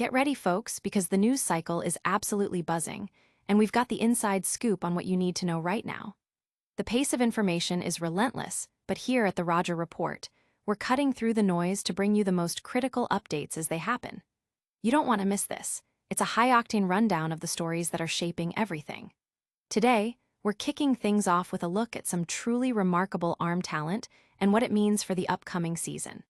Get ready, folks, because the news cycle is absolutely buzzing, and we've got the inside scoop on what you need to know right now. The pace of information is relentless, but here at the Roger Report, we're cutting through the noise to bring you the most critical updates as they happen. You don't want to miss this. It's a high-octane rundown of the stories that are shaping everything. Today, we're kicking things off with a look at some truly remarkable arm talent and what it means for the upcoming season.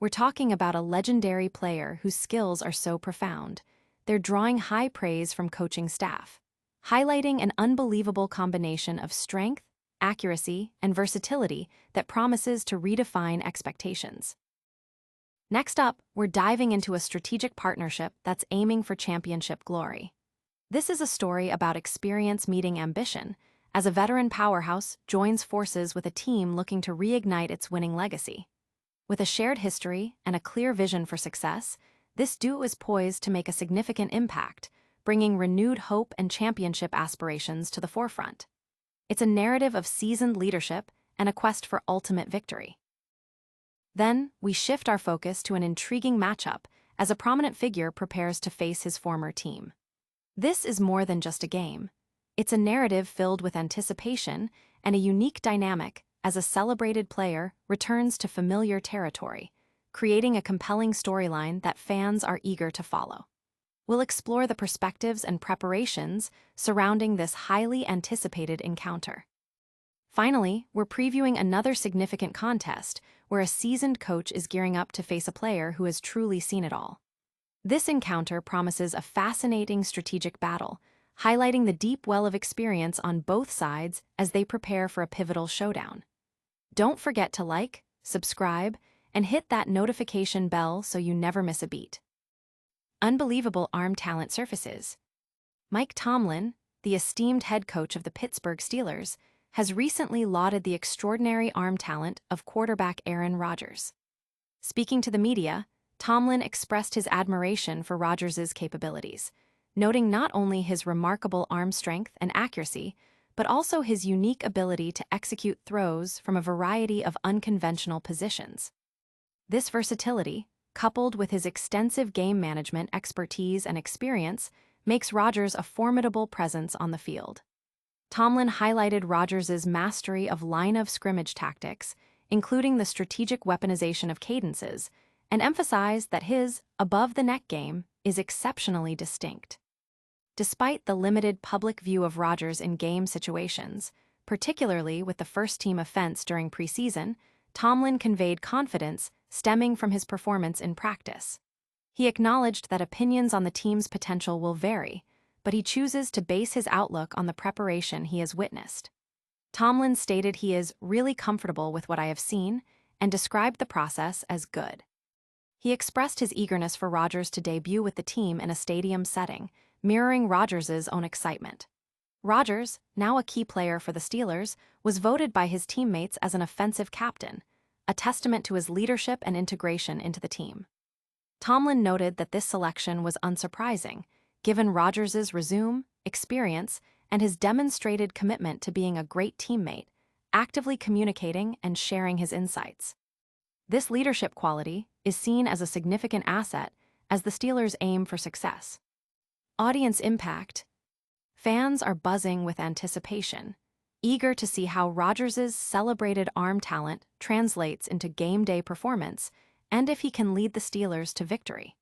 We're talking about a legendary player whose skills are so profound. They're drawing high praise from coaching staff, highlighting an unbelievable combination of strength, accuracy, and versatility that promises to redefine expectations. Next up, we're diving into a strategic partnership that's aiming for championship glory. This is a story about experience meeting ambition, as a veteran powerhouse joins forces with a team looking to reignite its winning legacy. With a shared history and a clear vision for success, this duo is poised to make a significant impact, bringing renewed hope and championship aspirations to the forefront. It's a narrative of seasoned leadership and a quest for ultimate victory. Then, we shift our focus to an intriguing matchup as a prominent figure prepares to face his former team. This is more than just a game. It's a narrative filled with anticipation and a unique dynamic as a celebrated player returns to familiar territory, creating a compelling storyline that fans are eager to follow. We'll explore the perspectives and preparations surrounding this highly anticipated encounter. Finally, we're previewing another significant contest where a seasoned coach is gearing up to face a player who has truly seen it all. This encounter promises a fascinating strategic battle, highlighting the deep well of experience on both sides as they prepare for a pivotal showdown. Don't forget to like, subscribe, and hit that notification bell so you never miss a beat. Unbelievable arm talent surfaces. Mike Tomlin, the esteemed head coach of the Pittsburgh Steelers, has recently lauded the extraordinary arm talent of quarterback Aaron Rodgers. Speaking to the media, Tomlin expressed his admiration for Rodgers' capabilities, noting not only his remarkable arm strength and accuracy, but also his unique ability to execute throws from a variety of unconventional positions. This versatility, coupled with his extensive game management expertise and experience, makes Rodgers a formidable presence on the field. Tomlin highlighted Rodgers' mastery of line-of-scrimmage tactics, including the strategic weaponization of cadences, and emphasized that his above-the-neck game is exceptionally distinct. Despite the limited public view of Rodgers in game situations, particularly with the first-team offense during preseason, Tomlin conveyed confidence stemming from his performance in practice. He acknowledged that opinions on the team's potential will vary, but he chooses to base his outlook on the preparation he has witnessed. Tomlin stated he is really comfortable with what I have seen and described the process as good. He expressed his eagerness for Rodgers to debut with the team in a stadium setting, mirroring Rodgers' own excitement. Rodgers, now a key player for the Steelers, was voted by his teammates as an offensive captain, a testament to his leadership and integration into the team. Tomlin noted that this selection was unsurprising, given Rodgers' resume, experience, and his demonstrated commitment to being a great teammate, actively communicating and sharing his insights. This leadership quality is seen as a significant asset as the Steelers aim for success. Audience impact. Fans are buzzing with anticipation, eager to see how Rodgers' celebrated arm talent translates into game day performance and if he can lead the Steelers to victory.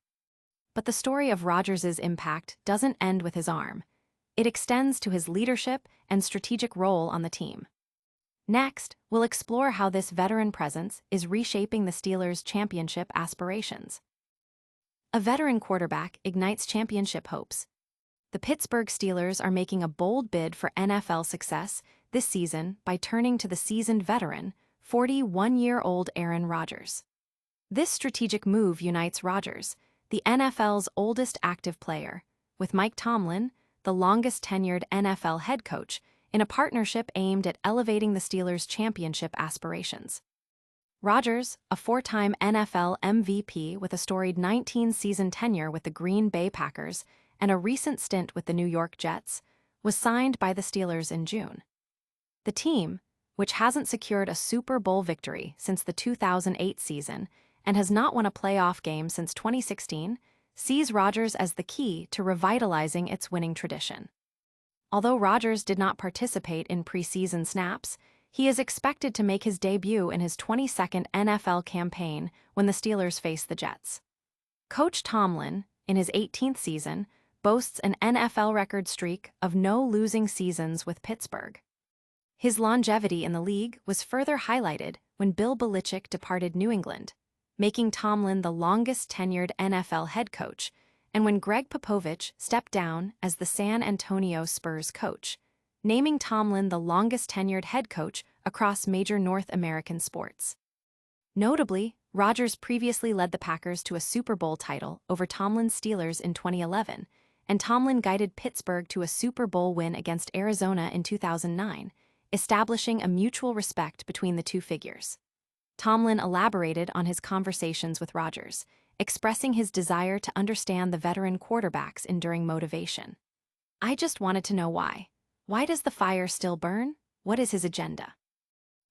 But the story of Rodgers' impact doesn't end with his arm. It extends to his leadership and strategic role on the team. Next, we'll explore how this veteran presence is reshaping the Steelers' championship aspirations. A veteran quarterback ignites championship hopes. The Pittsburgh Steelers are making a bold bid for NFL success this season by turning to the seasoned veteran, 41-year-old Aaron Rodgers. This strategic move unites Rodgers, the NFL's oldest active player, with Mike Tomlin, the longest-tenured NFL head coach, in a partnership aimed at elevating the Steelers' championship aspirations. Rodgers, a four-time NFL MVP with a storied 19-season tenure with the Green Bay Packers and a recent stint with the New York Jets, was signed by the Steelers in June. The team, which hasn't secured a Super Bowl victory since the 2008 season and has not won a playoff game since 2016, sees Rodgers as the key to revitalizing its winning tradition. Although Rodgers did not participate in preseason snaps, he is expected to make his debut in his 22nd NFL campaign when the Steelers face the Jets. Coach Tomlin, in his 18th season, boasts an NFL record streak of no losing seasons with Pittsburgh. His longevity in the league was further highlighted when Bill Belichick departed New England, making Tomlin the longest-tenured NFL head coach, and when Greg Popovich stepped down as the San Antonio Spurs coach, naming Tomlin the longest-tenured head coach across major North American sports. Notably, Rodgers previously led the Packers to a Super Bowl title over Tomlin's Steelers in 2011, and Tomlin guided Pittsburgh to a Super Bowl win against Arizona in 2009, establishing a mutual respect between the two figures. Tomlin elaborated on his conversations with Rodgers, expressing his desire to understand the veteran quarterback's enduring motivation. "I just wanted to know why. Why does the fire still burn? What is his agenda?"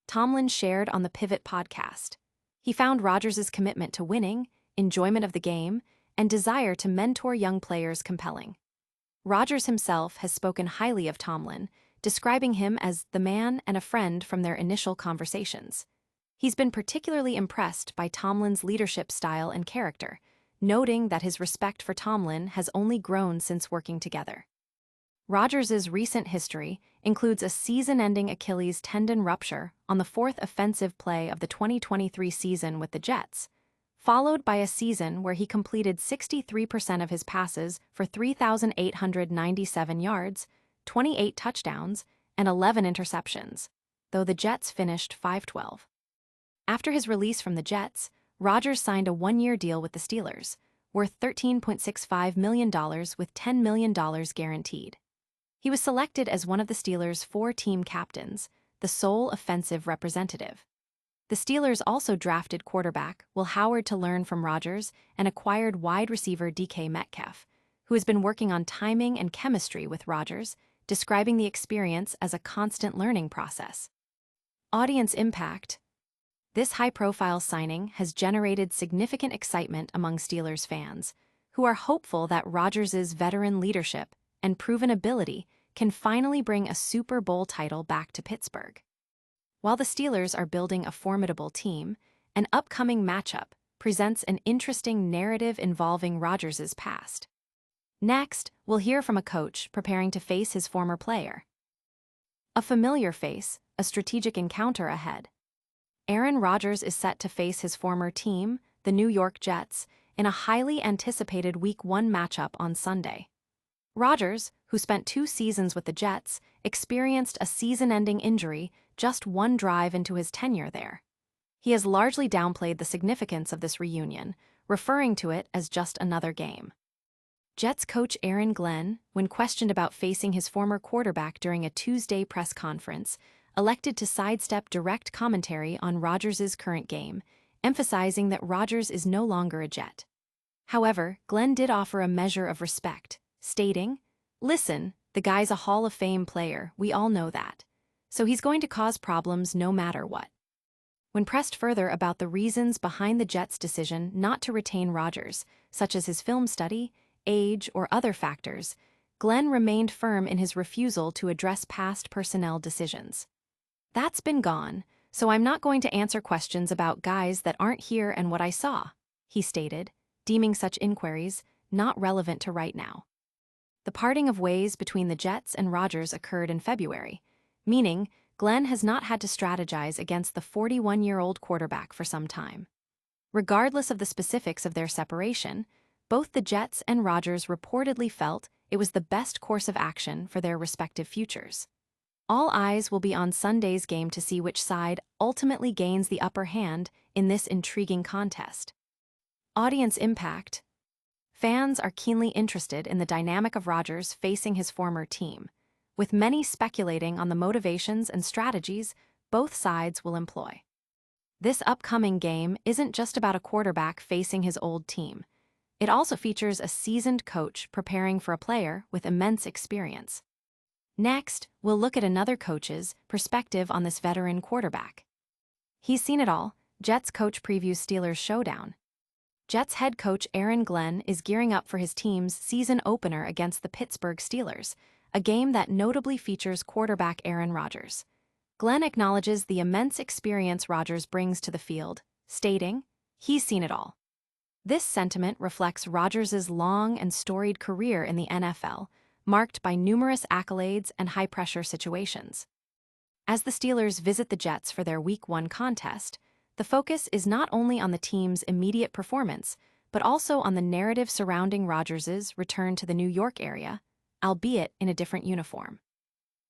Tomlin shared on the Pivot podcast. He found Rodgers' commitment to winning, enjoyment of the game, and desire to mentor young players compelling. Rodgers himself has spoken highly of Tomlin, describing him as the man and a friend from their initial conversations. He's been particularly impressed by Tomlin's leadership style and character, noting that his respect for Tomlin has only grown since working together. Rodgers' recent history includes a season-ending Achilles tendon rupture on the fourth offensive play of the 2023 season with the Jets, followed by a season where he completed 63% of his passes for 3,897 yards, 28 touchdowns, and 11 interceptions, though the Jets finished 5-12. After his release from the Jets, Rodgers signed a one-year deal with the Steelers, worth $13.65 million with $10 million guaranteed. He was selected as one of the Steelers' 4 team captains, the sole offensive representative. The Steelers also drafted quarterback Will Howard to learn from Rodgers and acquired wide receiver DK Metcalf, who has been working on timing and chemistry with Rodgers, describing the experience as a constant learning process. Audience impact. This high-profile signing has generated significant excitement among Steelers fans, who are hopeful that Rodgers' veteran leadership and proven ability can finally bring a Super Bowl title back to Pittsburgh. While the Steelers are building a formidable team, an upcoming matchup presents an interesting narrative involving Rodgers' past. Next, we'll hear from a coach preparing to face his former player. A familiar face, a strategic encounter ahead. Aaron Rodgers is set to face his former team, the New York Jets, in a highly anticipated Week 1 matchup on Sunday. Rodgers, who spent 2 seasons with the Jets, experienced a season-ending injury just 1 drive into his tenure there. He has largely downplayed the significance of this reunion, referring to it as just another game. Jets coach Aaron Glenn, when questioned about facing his former quarterback during a Tuesday press conference, elected to sidestep direct commentary on Rodgers' current game, emphasizing that Rodgers is no longer a Jet. However, Glenn did offer a measure of respect, stating, "Listen, the guy's a Hall of Fame player, we all know that. So he's going to cause problems no matter what." When pressed further about the reasons behind the Jets' decision not to retain Rodgers, such as his film study, age, or other factors, Glenn remained firm in his refusal to address past personnel decisions. "That's been gone, so I'm not going to answer questions about guys that aren't here and what I saw," he stated, deeming such inquiries not relevant to right now. The parting of ways between the Jets and Rodgers occurred in February, meaning Glenn has not had to strategize against the 41-year-old quarterback for some time. Regardless of the specifics of their separation, both the Jets and Rodgers reportedly felt it was the best course of action for their respective futures. All eyes will be on Sunday's game to see which side ultimately gains the upper hand in this intriguing contest. Audience impact. Fans are keenly interested in the dynamic of Rodgers facing his former team, with many speculating on the motivations and strategies both sides will employ. This upcoming game isn't just about a quarterback facing his old team. It also features a seasoned coach preparing for a player with immense experience. Next, we'll look at another coach's perspective on this veteran quarterback. He's seen it all. Jets coach previews Steelers showdown. Jets head coach Aaron Glenn is gearing up for his team's season opener against the Pittsburgh Steelers, a game that notably features quarterback Aaron Rodgers. Glenn acknowledges the immense experience Rodgers brings to the field, stating, "He's seen it all." This sentiment reflects Rodgers' long and storied career in the NFL, marked by numerous accolades and high-pressure situations. As the Steelers visit the Jets for their Week 1 contest, the focus is not only on the team's immediate performance, but also on the narrative surrounding Rodgers' return to the New York area, albeit in a different uniform.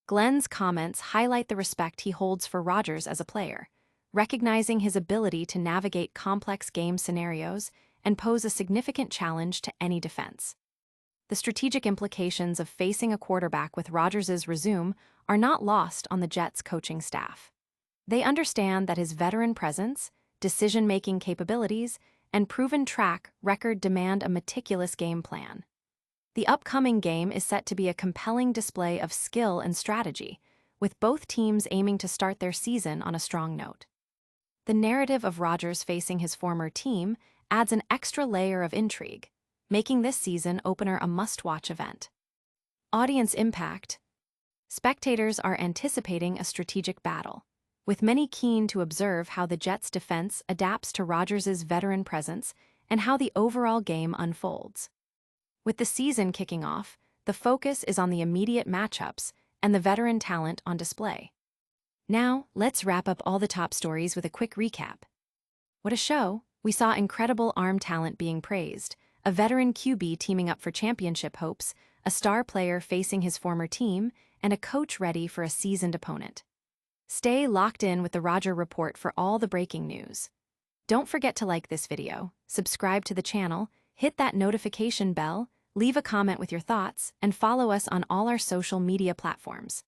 Glenn's comments highlight the respect he holds for Rodgers as a player, recognizing his ability to navigate complex game scenarios and pose a significant challenge to any defense. The strategic implications of facing a quarterback with Rodgers' resume are not lost on the Jets' coaching staff. They understand that his veteran presence, decision-making capabilities, and proven track record demand a meticulous game plan. The upcoming game is set to be a compelling display of skill and strategy, with both teams aiming to start their season on a strong note. The narrative of Rodgers facing his former team adds an extra layer of intrigue, making this season opener a must-watch event. Audience impact. Spectators are anticipating a strategic battle, with many keen to observe how the Jets' defense adapts to Rodgers' veteran presence and how the overall game unfolds. With the season kicking off, the focus is on the immediate matchups and the veteran talent on display. Now, let's wrap up all the top stories with a quick recap. What a show! We saw incredible arm talent being praised, a veteran QB teaming up for championship hopes, a star player facing his former team, and a coach ready for a seasoned opponent. Stay locked in with the Rodger Report for all the breaking news. Don't forget to like this video, subscribe to the channel, hit that notification bell, leave a comment with your thoughts, and follow us on all our social media platforms.